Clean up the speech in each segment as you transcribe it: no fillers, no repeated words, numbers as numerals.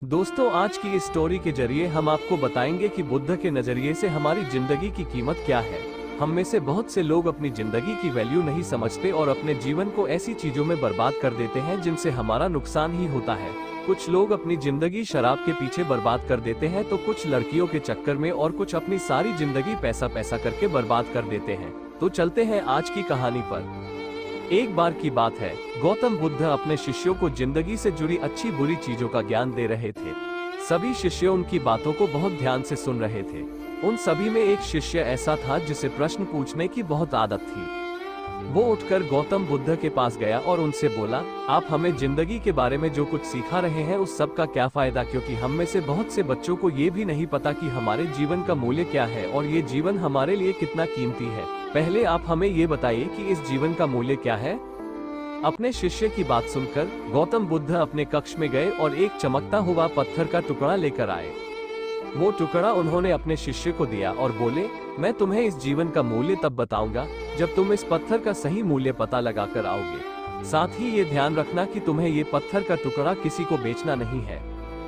दोस्तों, आज की इस स्टोरी के जरिए हम आपको बताएंगे कि बुद्ध के नजरिए से हमारी जिंदगी की कीमत क्या है। हम में से बहुत से लोग अपनी जिंदगी की वैल्यू नहीं समझते और अपने जीवन को ऐसी चीजों में बर्बाद कर देते हैं जिनसे हमारा नुकसान ही होता है। कुछ लोग अपनी जिंदगी शराब के पीछे बर्बाद कर देते हैं, तो कुछ लड़कियों के चक्कर में और कुछ अपनी सारी जिंदगी पैसा पैसा करके बर्बाद कर देते हैं। तो चलते हैं आज की कहानी पर। एक बार की बात है, गौतम बुद्ध अपने शिष्यों को जिंदगी से जुड़ी अच्छी बुरी चीजों का ज्ञान दे रहे थे। सभी शिष्य उनकी बातों को बहुत ध्यान से सुन रहे थे। उन सभी में एक शिष्य ऐसा था जिसे प्रश्न पूछने की बहुत आदत थी। वो उठकर गौतम बुद्ध के पास गया और उनसे बोला, आप हमें जिंदगी के बारे में जो कुछ सिखा रहे हैं उस सब का क्या फायदा, क्योंकि हम में से बहुत से बच्चों को ये भी नहीं पता कि हमारे जीवन का मूल्य क्या है और ये जीवन हमारे लिए कितना कीमती है। पहले आप हमें ये बताइए कि इस जीवन का मूल्य क्या है। अपने शिष्य की बात सुनकर गौतम बुद्ध अपने कक्ष में गए और एक चमकता हुआ पत्थर का टुकड़ा लेकर आए। वो टुकड़ा उन्होंने अपने शिष्य को दिया और बोले, मैं तुम्हें इस जीवन का मूल्य तब बताऊंगा जब तुम इस पत्थर का सही मूल्य पता लगा कर आओगे। साथ ही ये ध्यान रखना कि तुम्हें ये पत्थर का टुकड़ा किसी को बेचना नहीं है।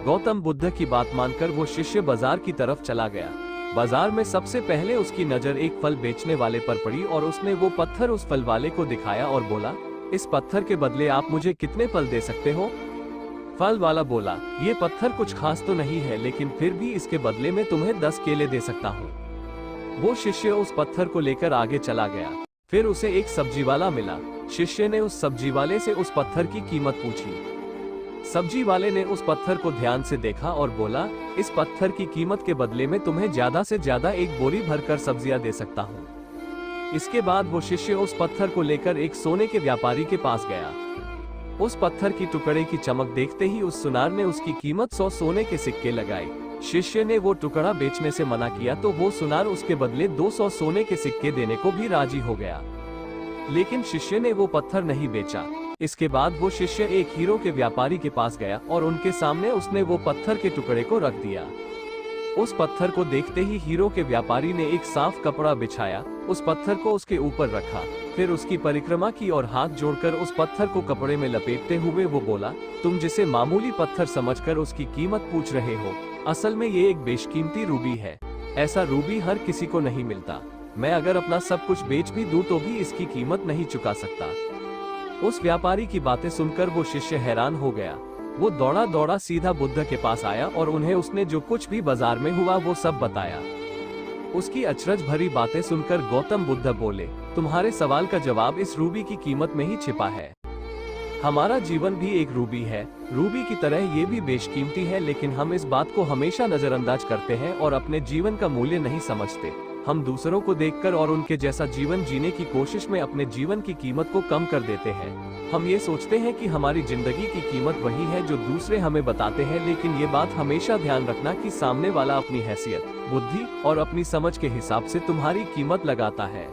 गौतम बुद्ध की बात मानकर वो शिष्य बाजार की तरफ चला गया। बाजार में सबसे पहले उसकी नजर एक फल बेचने वाले पर पड़ी और उसने वो पत्थर उस फल वाले को दिखाया और बोला, इस पत्थर के बदले आप मुझे कितने फल दे सकते हो। फल वाला बोला, ये पत्थर कुछ खास तो नहीं है, लेकिन फिर भी इसके बदले में तुम्हें 10 केले दे सकता हूँ। वो शिष्य उस पत्थर को लेकर आगे चला गया। फिर उसे एक सब्जी वाला मिला। शिष्य ने उस सब्जी वाले से उस पत्थर की कीमत पूछी। सब्जी वाले ने उस पत्थर को ध्यान से देखा और बोला, इस पत्थर की कीमत के बदले में तुम्हें ज्यादा से ज्यादा एक बोरी भरकर सब्जियां दे सकता हूँ। इसके बाद वो शिष्य उस पत्थर को लेकर एक सोने के व्यापारी के पास गया। उस पत्थर की टुकड़े की चमक देखते ही उस सुनार ने उसकी कीमत 100 सोने के सिक्के लगाए। शिष्य ने वो टुकड़ा बेचने से मना किया तो वो सुनार उसके बदले 200 सोने के सिक्के देने को भी राजी हो गया, लेकिन शिष्य ने वो पत्थर नहीं बेचा। इसके बाद वो शिष्य एक हीरो के व्यापारी के पास गया और उनके सामने उसने वो पत्थर के टुकड़े को रख दिया। उस पत्थर को देखते ही हीरो के व्यापारी ने एक साफ कपड़ा बिछाया, उस पत्थर को उसके ऊपर रखा, फिर उसकी परिक्रमा की और हाथ जोड़कर उस पत्थर को कपड़े में लपेटते हुए वो बोला, तुम जिसे मामूली पत्थर समझकर उसकी कीमत पूछ रहे हो, असल में ये एक बेशकीमती रूबी है। ऐसा रूबी हर किसी को नहीं मिलता। मैं अगर अपना सब कुछ बेच भी दूं तो भी इसकी कीमत नहीं चुका सकता। उस व्यापारी की बातें सुनकर वो शिष्य हैरान हो गया। वो दौड़ा दौड़ा सीधा बुद्ध के पास आया और उन्हें उसने जो कुछ भी बाजार में हुआ वो सब बताया। उसकी अचरज भरी बातें सुनकर गौतम बुद्ध बोले, तुम्हारे सवाल का जवाब इस रूबी की कीमत में ही छिपा है। हमारा जीवन भी एक रूबी है। रूबी की तरह ये भी बेशकीमती है, लेकिन हम इस बात को हमेशा नजरअंदाज करते हैं और अपने जीवन का मूल्य नहीं समझते। हम दूसरों को देखकर और उनके जैसा जीवन जीने की कोशिश में अपने जीवन की कीमत को कम कर देते हैं। हम ये सोचते हैं कि हमारी जिंदगी की कीमत वही है जो दूसरे हमें बताते हैं, लेकिन ये बात हमेशा ध्यान रखना कि सामने वाला अपनी हैसियत, बुद्धि और अपनी समझ के हिसाब से तुम्हारी कीमत लगाता है।